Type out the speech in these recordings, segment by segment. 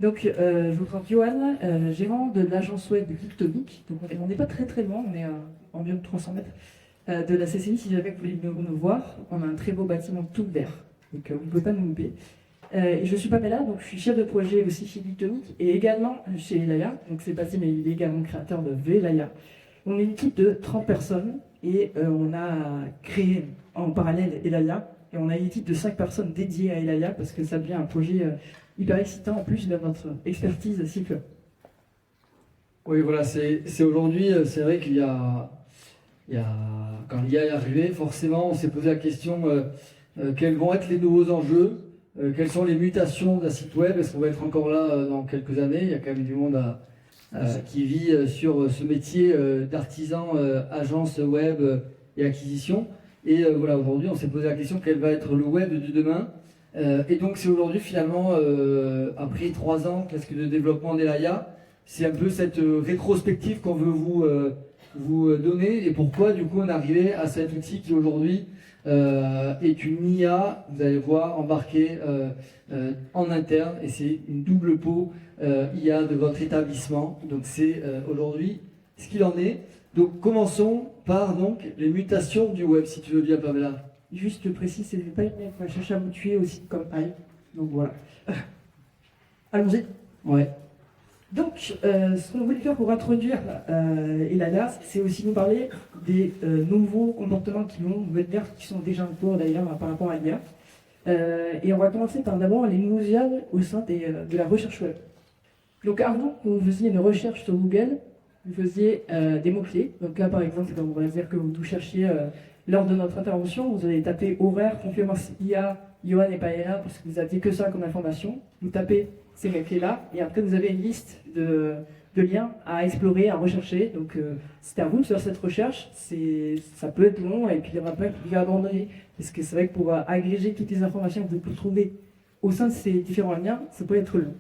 Donc, je vous présente Johan, gérant de l'agence web Geektomic. Donc, on n'est pas très très loin, on est à environ 300 mètres de la CCI. Si jamais vous voulez nous voir, on a un très beau bâtiment tout vert. Donc, vous ne pouvez pas nous louper. Et je suis Pamela, donc je suis chef de projet aussi chez Geektomic et également chez Elaya. Donc, c'est passé, mais il est également créateur de Velaya. On est une équipe de 30 personnes et on a créé en parallèle Elaya. Et on a une équipe de 5 personnes dédiées à Elaya parce que ça devient un projet hyper excitant en plus de notre expertise cycle. Oui, voilà, c'est aujourd'hui, c'est vrai quand l'IA est arrivée, forcément, on s'est posé la question quels vont être les nouveaux enjeux, quelles sont les mutations d'un site web, est-ce qu'on va être encore là dans quelques années? Il y a quand même du monde qui vit sur ce métier d'artisan, agence web et acquisition. Et voilà, aujourd'hui, on s'est posé la question quel va être le web de demain. Et donc, c'est aujourd'hui, finalement, après 3 ans presque de développement d'Elaya, c'est un peu cette rétrospective qu'on veut vous donner. Et pourquoi, du coup, on est arrivé à cet outil qui, aujourd'hui, est une IA, vous allez voir, embarquée en interne. Et c'est une double peau IA de votre établissement. Donc, c'est aujourd'hui ce qu'il en est. Donc, commençons par donc, les mutations du web, si tu veux bien, Pamela. Juste, je précise, c'est pas une qui va chercher à vous tuer aussi comme AI. Donc voilà. Allons-y. Ouais. Donc, ce qu'on voulait faire pour introduire Elaya, c'est aussi nous parler des nouveaux comportements qui vont venir, qui sont déjà en cours d'ailleurs par rapport à l'IA. Et on va commencer par d'abord les nouveaux usages au sein de la recherche web. Donc, avant, vous faisiez une recherche sur Google, vous faisiez des mots-clés. Donc là, par exemple, on va dire que vous cherchiez lors de notre intervention, vous allez taper horaire, conférence IA, Johan et Paella, parce que vous n'aviez que ça comme information. Vous tapez ces mots-clés-là, et après vous avez une liste de liens à explorer, à rechercher. Donc c'est à vous de faire cette recherche. Ça peut être long, et puis il y aura plein qui vont abandonner. Parce que c'est vrai que pour agréger toutes les informations que vous pouvez trouver au sein de ces différents liens, ça peut être long.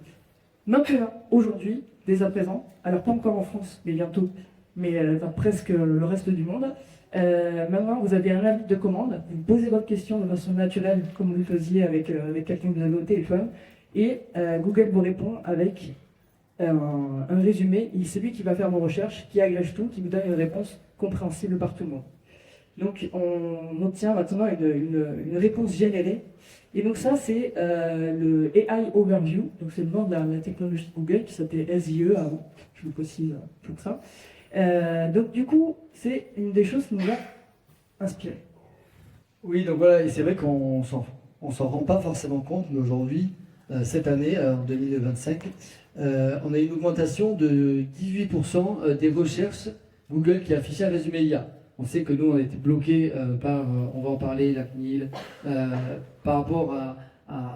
Maintenant, aujourd'hui, dès à présent, alors pas encore en France, mais bientôt, mais dans presque le reste du monde, maintenant vous avez un avis de commande, vous posez votre question de façon naturelle, comme vous le faisiez avec quelqu'un que vous avez au téléphone, et Google vous répond avec un résumé, et c'est lui qui va faire vos recherches, qui agrège tout, qui vous donne une réponse compréhensible par tout le monde. Donc on obtient maintenant une réponse générée. Et donc ça, c'est le AI Overview, donc c'est le nom de la technologie de Google qui s'appelait SIE avant, je vous précise pour ça. Donc du coup, c'est une des choses qui nous a inspiré. Oui, donc voilà, et c'est vrai qu'on s'en rend pas forcément compte, mais aujourd'hui, cette année, en 2025, on a une augmentation de 18% des recherches Google qui affichaient un résumé IA. On sait que nous, on a été bloqués par, on va en parler, la CNIL, par rapport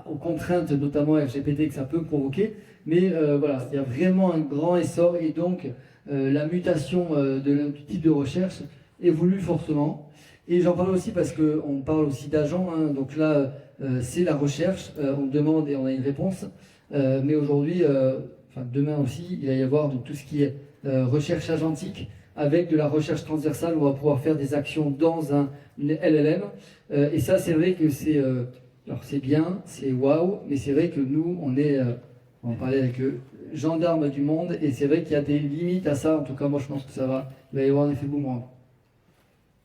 aux contraintes, notamment RGPD, que ça peut provoquer. Mais voilà, il y a vraiment un grand essor et donc la mutation du type de recherche évolue fortement. Et j'en parle aussi parce qu'on parle aussi d'agents. Hein, donc là, c'est la recherche, on demande et on a une réponse. Mais aujourd'hui, demain aussi, il va y avoir donc, tout ce qui est recherche agentique, avec de la recherche transversale, où on va pouvoir faire des actions dans un LLM. Et ça, c'est vrai que alors c'est bien, c'est waouh, mais c'est vrai que nous, on parlait avec le gendarme du monde, et c'est vrai qu'il y a des limites à ça. En tout cas, moi, je pense que il va y avoir un effet boomerang.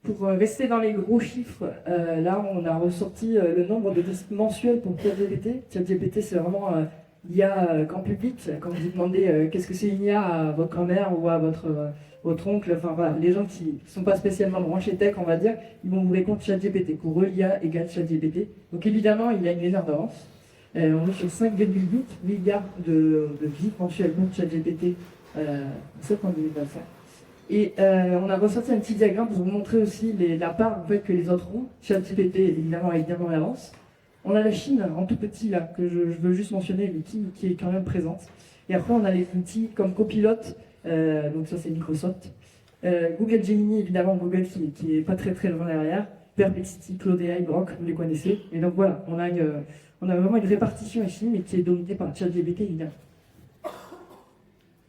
Pour rester dans les gros chiffres, là, on a ressorti le nombre de tests mensuels pour ChatGPT. ChatGPT, c'est vraiment l'IA grand public. Quand vous demandez qu'est-ce que c'est une IA à votre grand-mère ou à votre oncle, enfin voilà, les gens qui ne sont pas spécialement branchés tech, on va dire, ils vont vous répondre ChatGPT. Pour eux, l'IA égale ChatGPT. Donc évidemment, il y a une légère d'avance. On est sur 5,8 milliards de visites mensuelles pour ChatGPT, sauf en 2025. Et on a ressorti un petit diagramme pour vous montrer aussi la part en fait, que les autres ont. ChatGPT, évidemment, est bien en avance. On a la Chine, en tout petit, là, que je veux juste mentionner, mais qui est quand même présente. Et après, on a les outils comme Copilot, donc ça c'est Microsoft. Google Gemini, évidemment, Google qui est pas très très loin derrière. Perplexity, Claude AI, Grok, vous les connaissez. Et donc voilà, on a vraiment une répartition ici, mais qui est dominée par ChatGPT, évidemment.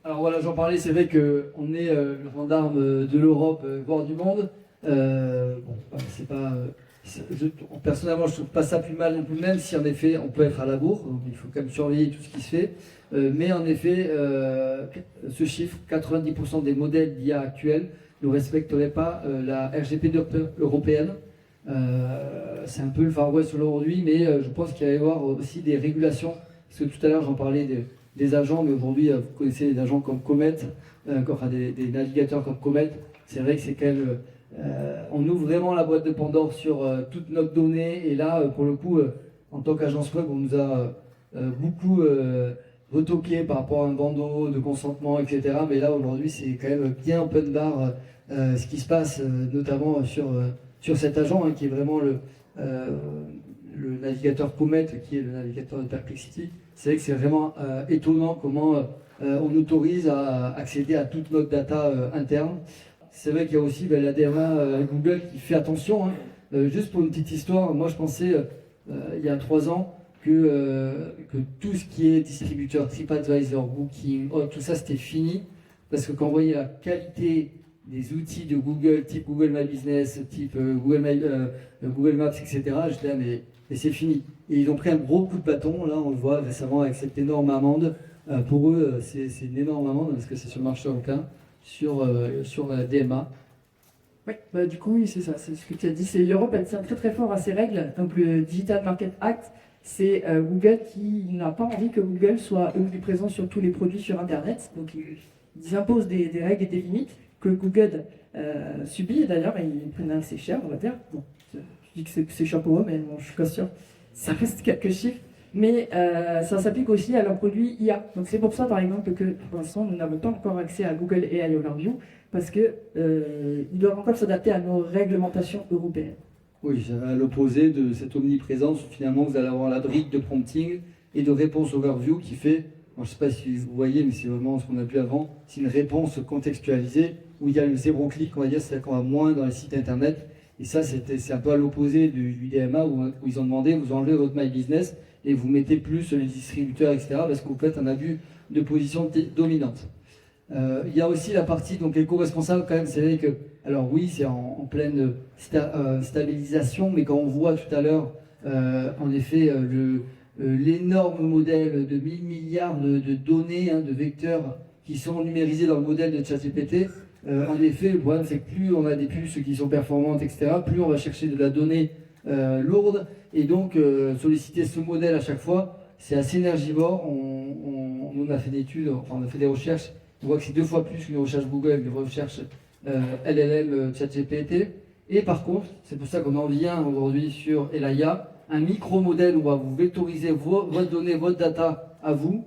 Alors voilà, j'en parlais, c'est vrai qu'on est le gendarme de l'Europe, voire du monde. C'est pas Personnellement, je trouve pas ça plus mal non plus, même si en effet on peut être à la bourre, donc il faut quand même surveiller tout ce qui se fait. Mais en effet, ce chiffre, 90% des modèles d'IA actuels ne respecteraient pas la RGPD européenne. C'est un peu le Far West aujourd'hui, mais je pense qu'il va y avoir aussi des régulations. Parce que tout à l'heure, j'en parlais des agents, mais aujourd'hui, vous connaissez des agents comme Comet, enfin, des navigateurs comme Comet. C'est vrai que c'est quand même. On ouvre vraiment la boîte de Pandore sur toute notre donnée. Et là, pour le coup, en tant qu'agence web, on nous a beaucoup retoqué par rapport à un bandeau de consentement, etc. Mais là, aujourd'hui, c'est quand même bien open bar ce qui se passe, notamment sur cet agent, qui est vraiment le navigateur Comet, qui est le navigateur de Perplexity. C'est vrai que c'est vraiment étonnant comment on autorise à accéder à toute notre data interne. C'est vrai qu'il y a aussi la DMA Google qui fait attention. Juste pour une petite histoire, moi je pensais il y a 3 ans que tout ce qui est distributeur, TripAdvisor, Booking, tout ça c'était fini. Parce que quand on voyait la qualité des outils de Google, type Google My Business, type Google Maps, etc., j'étais là, mais c'est fini. Et ils ont pris un gros coup de bâton, là on le voit récemment avec cette énorme amende. Pour eux, c'est une énorme amende parce que c'est sur le marché européen, sur la DMA. Oui, du coup, oui, c'est ça, c'est ce que tu as dit. L'Europe, elle tient très très fort à ces règles. Donc le Digital Market Act, c'est Google qui n'a pas envie que Google soit omniprésent sur tous les produits sur Internet. Donc ils imposent des règles et des limites que Google subit. D'ailleurs, ils prennent assez cher, on va dire. Bon, je dis que c'est chapeau, mais bon, je suis pas sûr. Ça reste quelques chiffres. Mais ça s'applique aussi à leurs produits IA. Donc c'est pour ça, par exemple, que pour l'instant, nous n'avons pas encore accès à Google AI Overview, parce qu'ils doivent encore s'adapter à nos réglementations européennes. Oui, à l'opposé de cette omniprésence, où finalement vous allez avoir la brique de prompting et de réponse overview qui fait, je ne sais pas si vous voyez, mais c'est vraiment ce qu'on a vu avant, c'est une réponse contextualisée, où il y a le zéro clic, on va dire, c'est-à-dire qu'on va moins dans les sites internet. Et ça, c'est un peu à l'opposé du DMA, où ils ont demandé, vous enlevez votre My Business, et vous mettez plus les distributeurs, etc., parce que vous faites un abus de position dominante. Il y a aussi la partie donc éco-responsable quand même, c'est vrai que, alors oui, c'est en pleine stabilisation, mais quand on voit tout à l'heure, en effet, l'énorme modèle de 1000 milliards de données, de vecteurs qui sont numérisés dans le modèle de ChatGPT, en effet, le problème c'est que plus on a des puces qui sont performantes, etc., plus on va chercher de la donnée lourde, et donc solliciter ce modèle à chaque fois, c'est assez énergivore. On a fait des études, enfin, on a fait des recherches, on voit que c'est 2 fois plus qu'une recherche Google, une recherche LLM ChatGPT. Et par contre, c'est pour ça qu'on en vient aujourd'hui sur Elaya, un micro-modèle où on va vous vectoriser votre donnée, votre data à vous,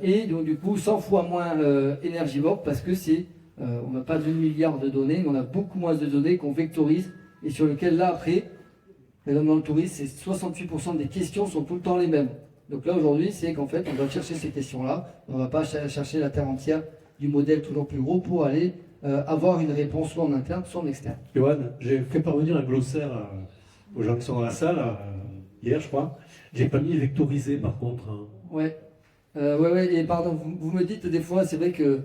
et donc du coup 100 fois moins énergivore, parce que on n'a pas 2 milliards de données, mais on a beaucoup moins de données qu'on vectorise, et sur lesquelles là après, dans le tourisme, c'est 68% des questions sont tout le temps les mêmes. Donc là aujourd'hui, c'est qu'en fait, on doit chercher ces questions-là. On ne va pas chercher la terre entière du modèle toujours plus gros pour aller avoir une réponse soit en interne, soit en externe. Johan, j'ai fait parvenir un glossaire aux gens qui sont dans la salle hier, je crois. J'ai pas mis vectorisé par contre. Ouais. Ouais. Et pardon, vous me dites des fois, c'est vrai que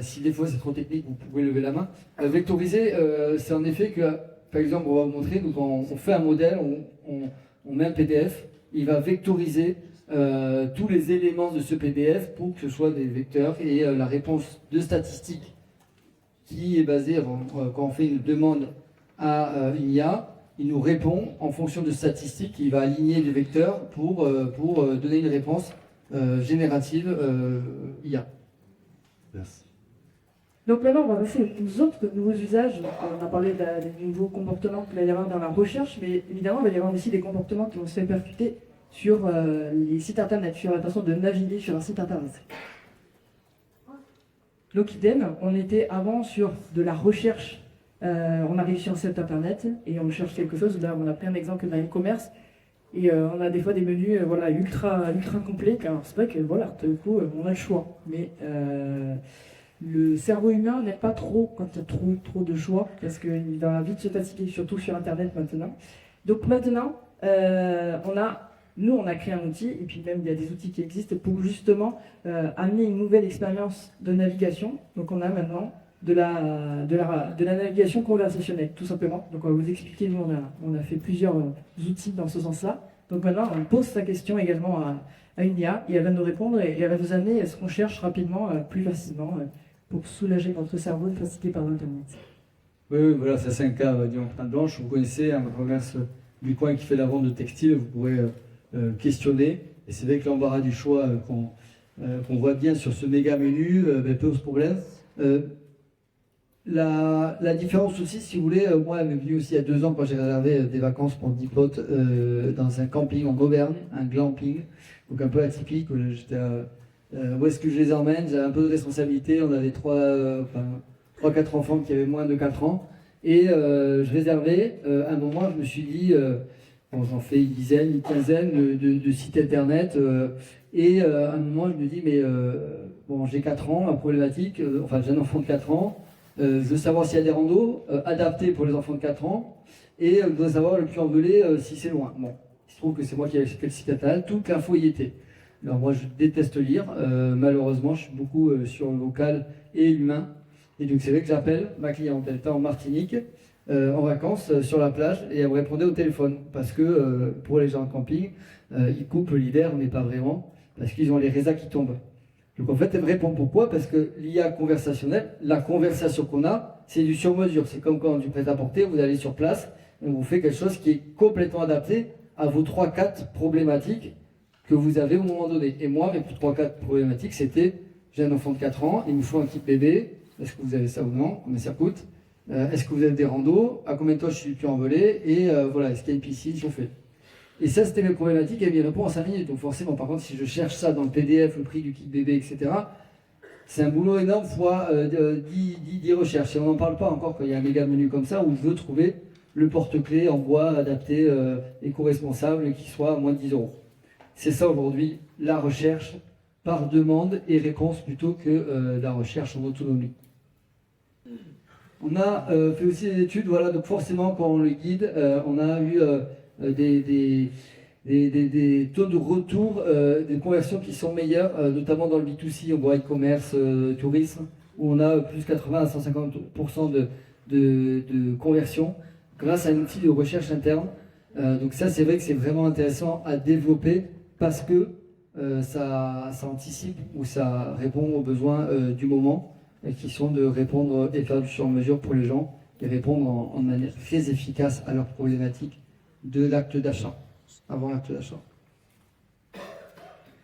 si des fois c'est trop technique, vous pouvez lever la main. Vectoriser, c'est en effet que, par exemple, on va vous montrer, donc on fait un modèle, on met un PDF, il va vectoriser tous les éléments de ce PDF pour que ce soit des vecteurs, et la réponse de statistique qui est basée, quand on fait une demande à une IA, il nous répond en fonction de statistiques, il va aligner les vecteurs pour donner une réponse générative IA. Merci. Donc maintenant, on va passer aux autres nouveaux usages. On a parlé des nouveaux comportements qu'il va y avoir dans la recherche, mais évidemment, il va y avoir aussi des comportements qui vont se répercuter sur les sites internet, sur la façon de naviguer sur un site internet. Donc idem, on était avant sur de la recherche. On arrive sur un site internet et on cherche quelque chose. Là, on a pris un exemple dans e-commerce. Et on a des fois des menus ultra complets. Alors c'est vrai que du coup, on a le choix. Mais le cerveau humain n'aime pas trop quand il y a trop de choix, parce qu'il va vite se fatiguer, surtout sur Internet maintenant. Donc maintenant, on a créé un outil, et puis même il y a des outils qui existent pour justement amener une nouvelle expérience de navigation. Donc on a maintenant de la navigation conversationnelle, tout simplement. Donc on va vous expliquer, nous on a fait plusieurs outils dans ce sens-là. Donc maintenant on pose sa question également à une IA et elle va nous répondre et elle va vous amener à ce qu'on cherche rapidement, plus facilement, pour soulager votre cerveau et faciliter par Internet. Oui, voilà, ça c'est un cas d'empreinte blanche. Vous connaissez un commerce du coin qui fait la vente de textiles, vous pourrez questionner. Et c'est vrai que l'embarras du choix qu'on voit bien sur ce méga menu pose problème. La différence aussi, si vous voulez, moi elle m'est venue aussi il y a 2 ans quand j'ai réservé des vacances pour 10 potes dans un camping en Auvergne, un glamping, donc un peu atypique. J'étais où est-ce que je les emmène? J'avais un peu de responsabilité, on avait 3-4 enfants qui avaient moins de 4 ans. Et je réservais, à un moment je me suis dit, bon, j'en fais une quinzaine de sites internet, et à un moment je me dis, mais bon, j'ai 4 ans, ma problématique, enfin j'ai un enfant de 4 ans, je veux savoir s'il y a des randos adaptés pour les enfants de 4 ans, et je voudrais savoir le Puy-en-Velay si c'est loin. Bon, il se trouve que c'est moi qui ai acheté le site internet, toute l'info y était. Alors moi je déteste lire, malheureusement je suis beaucoup sur le local et l'humain. Et donc c'est vrai que j'appelle ma cliente, elle était en Martinique, en vacances, sur la plage, et elle me répondait au téléphone. Parce que pour les gens en camping, ils coupent l'hiver, mais pas vraiment, parce qu'ils ont les résas qui tombent. Donc en fait, elle me répond pourquoi? Parce que l'IA conversationnelle, la conversation qu'on a, c'est du sur-mesure. C'est comme quand du prêt-à-porter, vous allez sur place, et on vous fait quelque chose qui est complètement adapté à vos 3-4 problématiques que vous avez au moment donné. Et moi, mes 3-4 problématiques, c'était, j'ai un enfant de 4 ans, il me faut un kit bébé. Est-ce que vous avez ça ou non? Combien ça coûte? Est-ce que vous avez des randos? À combien de temps je suis Puy-en-Velay? Et voilà, est-ce qu'il y a une piscine chauffée? Et ça, c'était mes problématiques, et elle m'y répond en 5 minutes. Donc forcément, par contre, si je cherche ça dans le PDF, le prix du kit bébé, etc., c'est un boulot énorme fois 10 recherches. Et on n'en parle pas encore quand il y a un méga menu comme ça, où je veux trouver le porte-clés en bois adapté, éco-responsable, qui soit à moins de 10 €. C'est ça aujourd'hui, la recherche par demande et réponse plutôt que la recherche en autonomie. On a fait aussi des études, voilà, donc forcément quand on le guide, on a eu des taux de retour, des conversions qui sont meilleurs, notamment dans le B2C, on voit e-commerce, tourisme, où on a plus 80 à 150% de conversion grâce à un outil de recherche interne. Donc ça, c'est vrai que c'est vraiment intéressant à développer parce que ça anticipe ou ça répond aux besoins du moment, qui sont de répondre et faire du sur-mesure pour les gens et répondre en manière très efficace à leurs problématiques de l'acte d'achat, avant l'acte d'achat.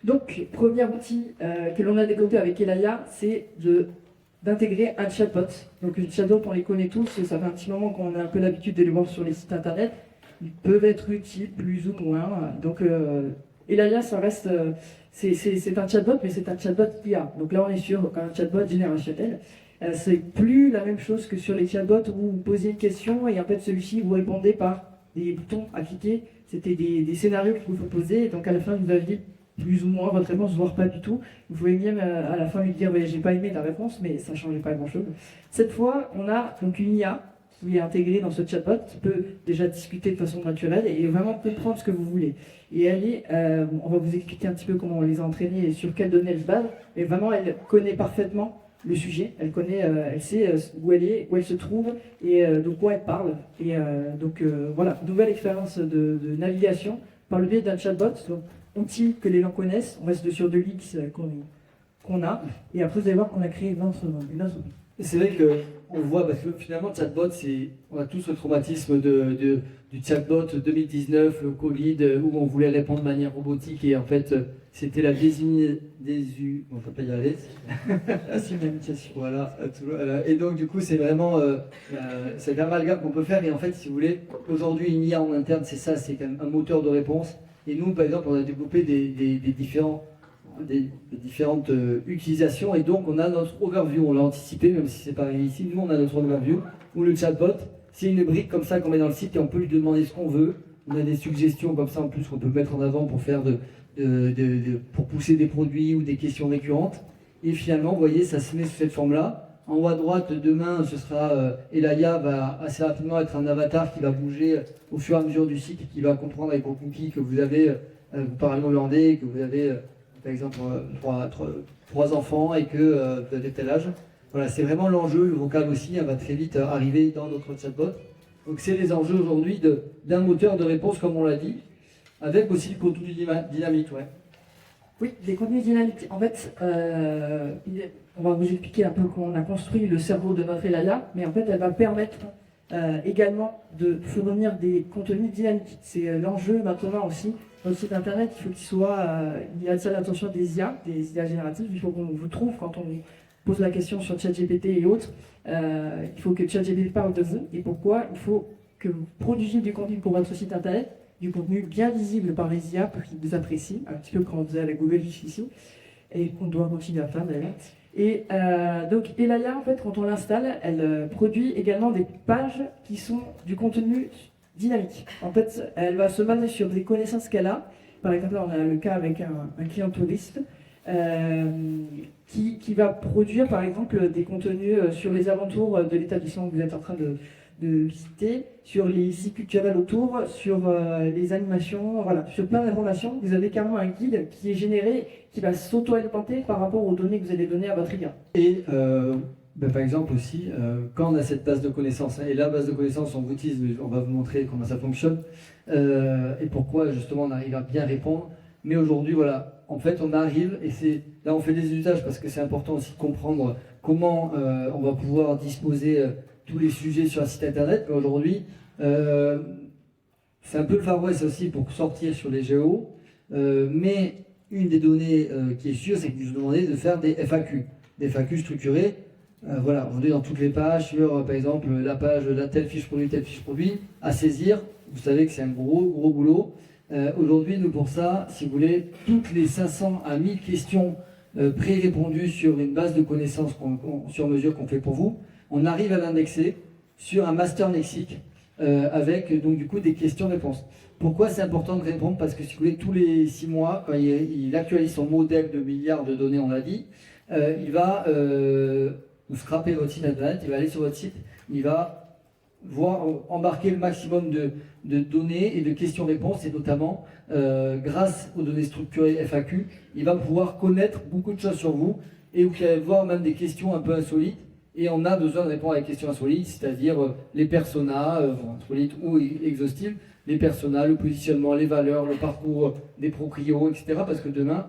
Donc, premier outil que l'on a développé avec Elaya, c'est d'intégrer un chatbot. Donc, le chatbot, on les connaît tous, ça fait un petit moment qu'on a un peu l'habitude de les voir sur les sites internet. Ils peuvent être utiles, plus ou moins. Donc, Elaya, ça reste... c'est un chatbot, mais c'est un chatbot IA. Donc là, on est sur un chatbot générationnel. C'est plus la même chose que sur les chatbots où vous posez une question et en fait, celui-ci vous répondez par des boutons à cliquer. C'était des scénarios que vous proposez. Et donc, à la fin, vous aviez plus ou moins votre réponse, voire pas du tout. Vous pouvez même à la fin lui dire ouais, j'ai pas aimé la réponse, mais ça ne changeait pas grand-chose. Cette fois, on a donc une IA qui est intégrée dans ce chatbot, qui peut déjà discuter de façon naturelle et vraiment comprendre ce que vous voulez. Et elle est, on va vous expliquer un petit peu comment on les a entraînés et sur quelles données elle se base. Et vraiment, elle connaît parfaitement le sujet, elle connaît, elle sait où elle est, où elle se trouve et de quoi elle parle. Et donc voilà, nouvelle expérience de navigation par le biais d'un chatbot. Donc, outil que les gens connaissent, on reste sur de l'X qu'on a, et après vous allez voir qu'on a créé une autre. C'est vrai qu'on voit, parce que finalement, le chatbot, on a tous le traumatisme du chatbot 2019, le Covid, où on voulait répondre de manière robotique, et en fait, c'était la on ne peut pas y aller. Voilà. Et donc, du coup, c'est vraiment c'est l'amalgame qu'on peut faire, et en fait, si vous voulez, aujourd'hui, une IA en interne, c'est ça, c'est un moteur de réponse. Et nous, par exemple, on a développé des différentes utilisations, et donc on a notre overview, on l'a anticipé, même si c'est pas arrivé ici. Nous, on a notre overview, où le chatbot, c'est une brique comme ça qu'on met dans le site, et on peut lui demander ce qu'on veut. On a des suggestions comme ça en plus qu'on peut mettre en avant pour faire pour pousser des produits ou des questions récurrentes. Et finalement, vous voyez, ça se met sous cette forme-là. En haut à droite, demain, ce sera Elaya va assez rapidement être un avatar qui va bouger au fur et à mesure du site, et qui va comprendre avec vos cookies que vous avez, vous parlez hollandais, que vous avez par exemple 3 enfants et que vous avez tel âge. Voilà, c'est vraiment l'enjeu. Le vocal aussi va très vite arriver dans notre chatbot. Donc c'est les enjeux aujourd'hui d'un moteur de réponse, comme on l'a dit, avec aussi le contenu dynamique. Ouais. Oui, les contenus dynamiques. En fait, on va vous expliquer un peu comment on a construit le cerveau de notre Elaya, mais en fait, elle va permettre également de fournir des contenus dynamiques. C'est l'enjeu maintenant aussi. Notre site internet, il faut qu'il soit, il y a ça l'attention des IA génératives. Il faut qu'on vous trouve quand on pose la question sur ChatGPT et autres. Il faut que ChatGPT parle de vous. Et pourquoi? Il faut que vous produisiez du contenu pour votre site internet, du contenu bien visible par les IA pour qu'ils les apprécient, un petit peu comme on faisait avec Google ici, et qu'on doit continuer à faire d'ailleurs. Et donc Elaya, en fait, quand on l'installe, elle produit également des pages qui sont du contenu dynamique. En fait, elle va se baser sur des connaissances qu'elle a. Par exemple, on a le cas avec un client touriste qui va produire, par exemple, des contenus sur les alentours de l'établissement que vous êtes en train de visiter, sur les sites culturels autour, sur les animations, voilà, sur plein d'informations. Vous avez carrément un guide qui est généré, qui va s'auto-alimenter par rapport aux données que vous allez donner à votre IA. Et par exemple aussi, quand on a cette base de connaissances, et la base de connaissances, on va vous montrer comment ça fonctionne, et pourquoi justement on arrive à bien répondre. Mais aujourd'hui, voilà, en fait, on arrive, et là on fait des usages parce que c'est important aussi de comprendre comment on va pouvoir disposer tous les sujets sur un site internet. Mais aujourd'hui, c'est un peu le Far West aussi pour sortir sur les géos. Mais une des données qui est sûre, c'est que vous nous demandez de faire des FAQ structurés. Voilà, aujourd'hui dans toutes les pages, sur par exemple la page de telle fiche produit, à saisir. Vous savez que c'est un gros boulot. Aujourd'hui, nous pour ça, si vous voulez, toutes les 500 à 1000 questions pré-répondues sur une base de connaissances sur mesure qu'on fait pour vous, on arrive à l'indexer sur un master lexique avec donc du coup des questions-réponses. Pourquoi c'est important de répondre? Parce que si vous voulez, tous les 6 mois, quand il actualise son modèle de milliards de données, on l'a dit, il va vous scraper votre site internet, il va aller sur votre site, il va embarquer le maximum de données et de questions-réponses, et notamment grâce aux données structurées FAQ, il va pouvoir connaître beaucoup de choses sur vous, et vous allez voir même des questions un peu insolites. Et on a besoin de répondre à des questions insolites, c'est-à-dire les personas, insolites ou exhaustives, les personas, le positionnement, les valeurs, le parcours des proprios, etc. Parce que demain,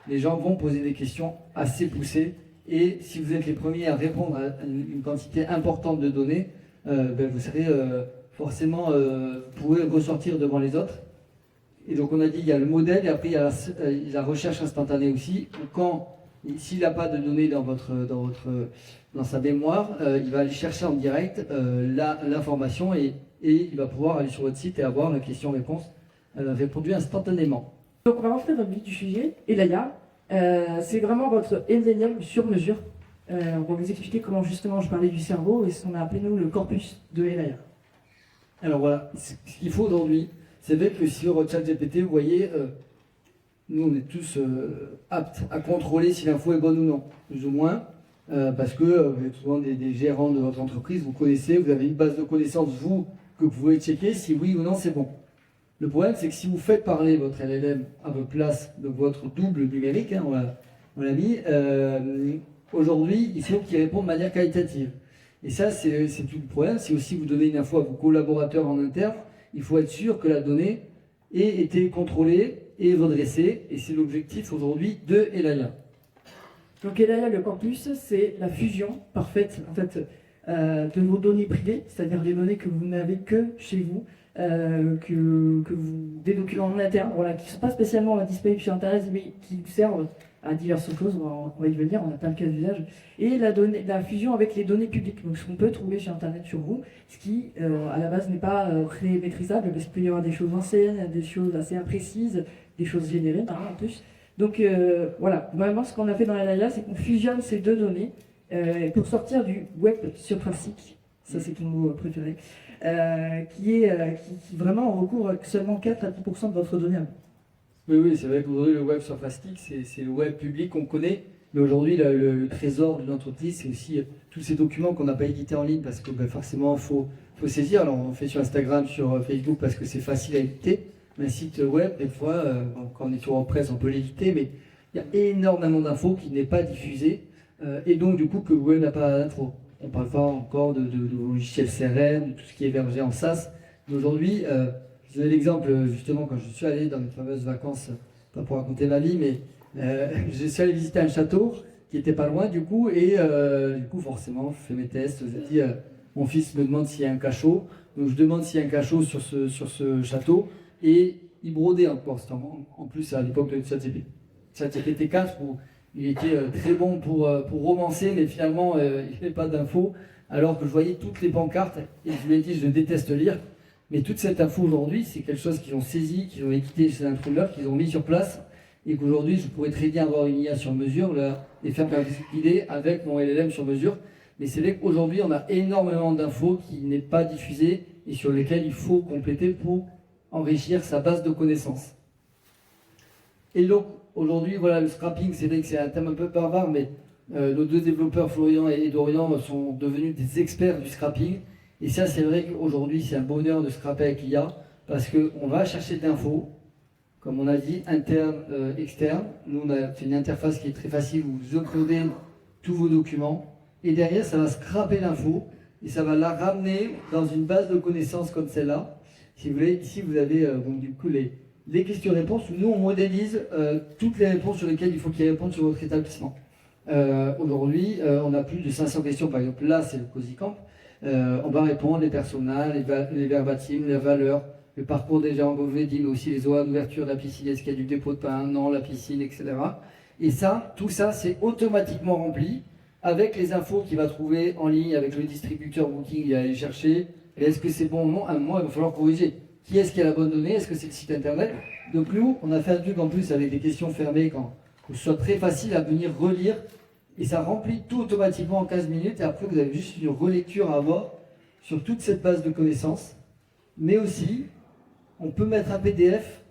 les gens vont poser des questions assez poussées. Et si vous êtes les premiers à répondre à une quantité importante de données, vous serez forcément, vous pourrez ressortir devant les autres. Et donc on a dit, il y a le modèle, et après il y a la recherche instantanée aussi. S'il n'a pas de données dans sa mémoire, il va aller chercher en direct l'information et il va pouvoir aller sur votre site et avoir la question-réponse répondue instantanément. Donc on va rentrer dans le vif du sujet. Elaya, c'est vraiment votre Elenium sur mesure. On va vous expliquer comment justement je parlais du cerveau et ce qu'on a appelé nous le corpus de Elaya. Alors voilà, ce qu'il faut aujourd'hui, c'est vrai que sur ChatGPT, vous voyez, nous on est tous aptes à contrôler si l'info est bonne ou non, plus ou moins. Parce que vous êtes souvent des gérants de votre entreprise, vous connaissez, vous avez une base de connaissances, vous, que vous pouvez checker si oui ou non c'est bon. Le problème, c'est que si vous faites parler votre LLM à votre place de votre double numérique, hein, on l'a mis, aujourd'hui, il faut qu'il réponde de manière qualitative. Et ça, c'est tout le problème. Si aussi vous donnez une info à vos collaborateurs en interne, il faut être sûr que la donnée ait été contrôlée et redressée. Et c'est l'objectif aujourd'hui de Elaya. Donc Elaya, le corpus, c'est la fusion parfaite en fait, de vos données privées, c'est-à-dire des données que vous n'avez que chez vous, des documents en interne, voilà, qui ne sont pas spécialement disponibles sur Internet, mais qui servent à diverses choses, on va y venir, on a plein de cas d'usage, et la fusion avec les données publiques, donc ce qu'on peut trouver sur Internet sur vous, ce qui à la base n'est pas très maîtrisable, parce qu'il peut y avoir des choses anciennes, des choses assez imprécises, des choses générées en plus. Donc voilà, vraiment ce qu'on a fait dans Elaya, c'est qu'on fusionne ces deux données pour sortir du web surtrafic, ça c'est ton mot préféré, qui vraiment recouvre seulement 4 à 10% de votre donnée. Oui, c'est vrai qu'aujourd'hui le web surfacique, c'est le web public qu'on connaît, mais aujourd'hui le trésor de l'entreprise, c'est aussi tous ces documents qu'on n'a pas édités en ligne, parce que forcément il faut saisir. Alors on fait sur Instagram, sur Facebook, parce que c'est facile à éditer. Un site web, des fois, quand on est sur WordPress, on peut l'éditer, mais il y a énormément d'infos qui n'est pas diffusée et donc du coup que Google n'a pas d'intro. On parle pas encore de logiciels CRM, de tout ce qui est hébergé en SaaS. Mais aujourd'hui, je donne l'exemple justement quand je suis allé dans mes fameuses vacances, pas pour raconter ma vie, mais je suis allé visiter un château qui était pas loin du coup, et du coup forcément je fais mes tests, je dis mon fils me demande s'il y a un cachot, donc je demande s'il y a un cachot sur ce château, et il brodait encore, c'était en plus à l'époque de ChatGPT 4 où il était très bon pour romancer, mais finalement il n'y avait pas d'infos, alors que je voyais toutes les pancartes, et je lui ai dit je déteste lire, mais toute cette info aujourd'hui c'est quelque chose qu'ils ont saisi, qu'ils ont équité chez un imprimeur, qu'ils ont mis sur place, et qu'aujourd'hui je pourrais très bien avoir une IA sur mesure là, et faire ma idée avec mon LLM sur mesure. Mais c'est vrai qu'aujourd'hui on a énormément d'infos qui n'est pas diffusées et sur lesquelles il faut compléter pour enrichir sa base de connaissances. Et donc aujourd'hui voilà, le scrapping, c'est vrai que c'est un thème un peu barbare, mais nos deux développeurs Florian et Dorian sont devenus des experts du scrapping. Et ça c'est vrai qu'aujourd'hui c'est un bonheur de scraper avec l'IA parce qu'on va chercher de l'info, comme on a dit, interne, externe. Nous, on a fait une interface qui est très facile, vous uploadez tous vos documents, et derrière, ça va scraper l'info, et ça va la ramener dans une base de connaissances comme celle-là. Si vous voulez, ici, vous avez donc, du coup les questions-réponses, où nous, on modélise toutes les réponses sur lesquelles il faut qu'ils répondent sur votre établissement. Aujourd'hui, on a plus de 500 questions, par exemple, là, c'est le Cozy Camp. On va répondre les personas, les verbatims, les valeurs, le parcours des gens, vous l'avez dit, mais aussi les horaires d'ouverture de la piscine, est-ce qu'il y a du dépôt de pain, non, la piscine, etc. Et ça, tout ça, c'est automatiquement rempli avec les infos qu'il va trouver en ligne, avec le distributeur Booking, il va aller chercher. Et est-ce que c'est bon ou non? À un moment, il va falloir corriger. Qui est-ce qui a la bonne donnée? Est-ce que c'est le site internet? Donc nous, on a fait un truc en plus avec des questions fermées, quand ce soit très facile à venir relire. Et ça remplit tout automatiquement en 15 minutes. Et après, vous avez juste une relecture à avoir sur toute cette base de connaissances. Mais aussi, on peut mettre un PDF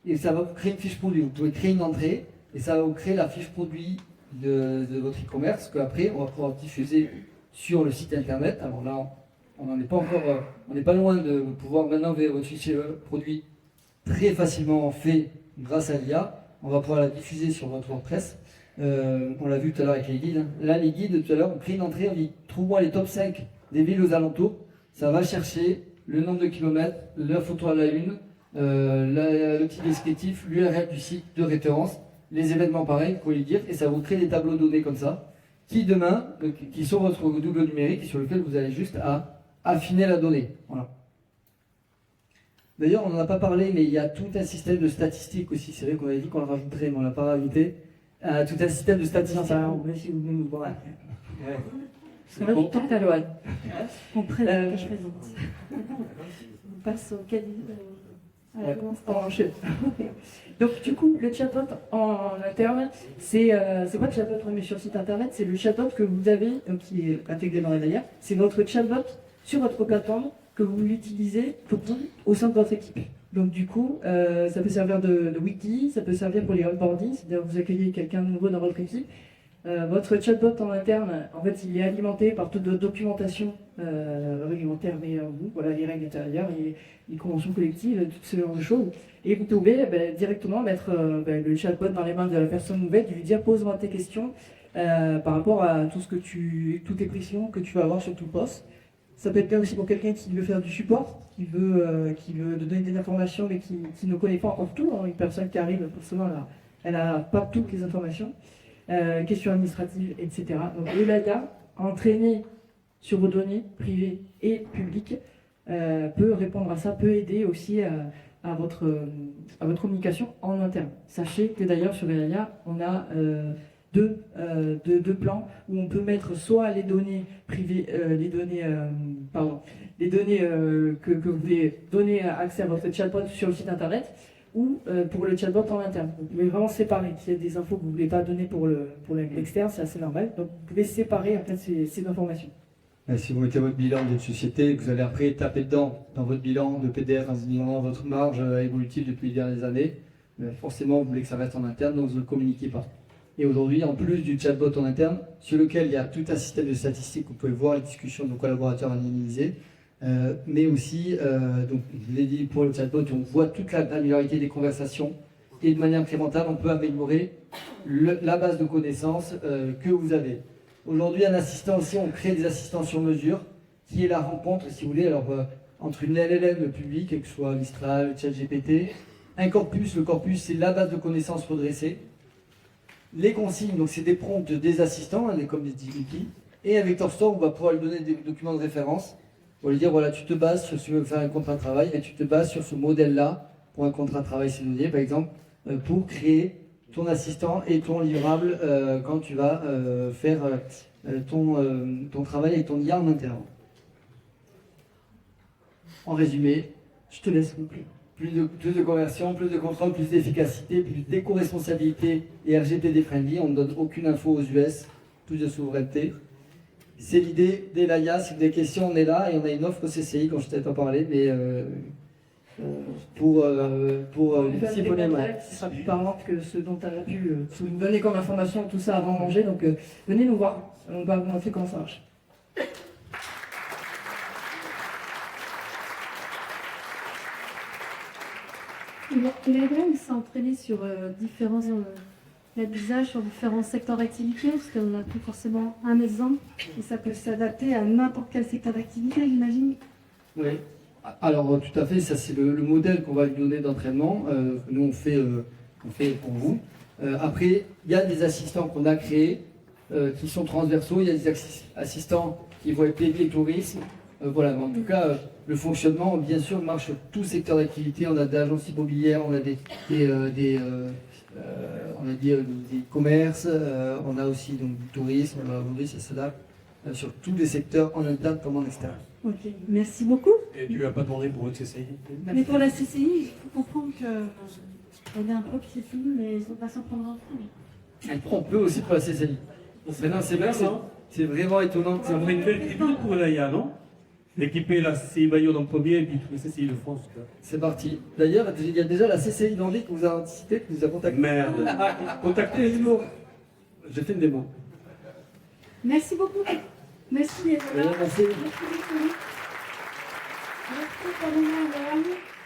et ça va vous créer une fiche produit. Vous pouvez créer une entrée et ça va vous créer la fiche produit de votre e-commerce qu'après on va pouvoir diffuser sur le site internet. Alors là, on n'en est pas encore, on n'est pas loin de pouvoir maintenant ver votre fichier produit très facilement fait grâce à l'IA. On va pouvoir la diffuser sur votre WordPress. On l'a vu tout à l'heure avec les guides. Là, les guides, tout à l'heure, on crée une entrée, on dit trouve-moi les top 5 des villes aux alentours. Ça va chercher le nombre de kilomètres, la photo à la une, le petit descriptif, l'URL du site de référence, les événements pareils, il faut les dire, et ça vous crée des tableaux de données comme ça, qui demain, qui sont votre double numérique, et sur lequel vous avez juste à affiner la donnée. Voilà. D'ailleurs, on n'en a pas parlé, mais il y a tout un système de statistiques aussi. C'est vrai qu'on avait dit qu'on le rajouterait, mais on ne l'a pas rajouté. Tout un système de statistiques. Si vous voulez nous voir. C'est vrai que tout à l'heure. On présente, je présente. On passe au cabinet. Donc du coup, le chatbot en interne, c'est pas le chatbot remis sur le site internet, c'est le chatbot que vous avez, donc, qui est intégré dans la layer. C'est notre chatbot sur votre plateforme que vous l'utilisez au sein de votre équipe. Donc du coup, ça peut servir de wiki, ça peut servir pour les onboarding, c'est-à-dire vous accueillez quelqu'un de nouveau dans votre équipe. Votre chatbot en interne, en fait, il est alimenté par toute votre documentation réglementaire, mais voilà, les règles intérieures, les conventions collectives, tout ce genre de choses. Et vous pouvez directement mettre le chatbot dans les mains de la personne nouvelle, lui dire pose-moi tes questions par rapport à tout ce que toutes les pressions que tu vas avoir sur tout le poste. Ça peut être bien aussi pour quelqu'un qui veut faire du support, qui veut donner des informations mais qui ne connaît pas encore tout. Hein. Une personne qui arrive, forcément, elle n'a pas toutes les informations. Questions administratives, etc. Donc le data entraîné sur vos données privées et publiques peut répondre à ça, peut aider aussi à votre communication en interne. Sachez que d'ailleurs sur Veolia, on a deux plans où on peut mettre soit les données privées, les données que vous voulez donner accès à votre chatbot sur le site internet, ou pour le chatbot en interne. Vous pouvez vraiment séparer. S'il y a des infos que vous ne voulez pas donner pour l'externe, c'est assez normal. Donc vous pouvez séparer en fait, ces informations. Si vous mettez votre bilan d'une société, que vous allez après taper dedans dans votre bilan de PDF, dans votre marge évolutive depuis les dernières années, forcément vous voulez que ça reste en interne, donc vous ne le communiquez pas. Et aujourd'hui, en plus du chatbot en interne, sur lequel il y a tout un système de statistiques, vous pouvez voir les discussions de nos collaborateurs anonymisés, mais aussi, donc je l'ai dit pour le chatbot, on voit toute la granularité des conversations et de manière incrémentale, on peut améliorer la base de connaissances que vous avez. Aujourd'hui, un assistant aussi, on crée des assistants sur mesure, qui est la rencontre, si vous voulez, alors, entre une LLM publique, que ce soit Mistral, ChatGPT, un corpus. Le corpus, c'est la base de connaissances redressée. Les consignes, donc c'est des prompts des assistants, comme des wiki. Et un vector store, on va pouvoir lui donner des documents de référence. On va lui dire, voilà, tu te bases sur, si tu veux faire un contrat de travail, et tu te bases sur ce modèle-là, pour un contrat de travail saisonnier, par exemple, pour créer ton assistant et ton livrable quand tu vas faire ton travail avec ton IA en interne. En résumé, je te laisse conclure. Plus de conversion, plus de contrôle, plus d'efficacité, plus d'éco-responsabilité et RGPD friendly. On ne donne aucune info aux US, plus de souveraineté. C'est l'idée d'Elaya. Si vous avez des questions, on est là et on a une offre CCI, quand je ne t'ai pas parlé, mais pour Si ce sera plus parlant que ce dont tu as pu nous donner comme information, tout ça avant de manger. Donc venez nous voir, on va vous montrer comment ça marche. L'ADN s'est entraîné sur différents usages, sur différents secteurs d'activité, parce qu'on n'a plus forcément un exemple, et ça peut s'adapter à n'importe quel secteur d'activité, j'imagine. Oui, alors tout à fait, ça c'est le modèle qu'on va lui donner d'entraînement, que nous on fait pour vous. Après, il y a des assistants qu'on a créés qui sont transversaux, il y a des assistants qui vont être dédiés au tourisme. Voilà, en tout cas, le fonctionnement, bien sûr, marche sur tout secteur d'activité. On a des agences immobilières, on a des commerces, on a aussi donc, du tourisme. Aujourd'hui, ça s'adapte sur tous les secteurs, en interne comme en externe. Ok, merci beaucoup. Et tu n'as pas demandé pour votre CCI? Mais pour la CCI, il faut comprendre qu'elle est un propre CCI, mais ils va s'en prendre un coup. On peut aussi pour la CCI. Maintenant, c'est bien, c'est vraiment étonnant. Ça ferait une belle tribune pour l'AIA, non? D'équiper la CCI Bayonne en premier et puis toutes les CCI de France. C'est parti. D'ailleurs, il y a déjà la CCI d'Henri qui vous a cité, qui vous a contacté. Merde. Contactez les démos. J'ai fait une démo. Merci beaucoup. Merci. Merci. Merci beaucoup. Merci, Carolina.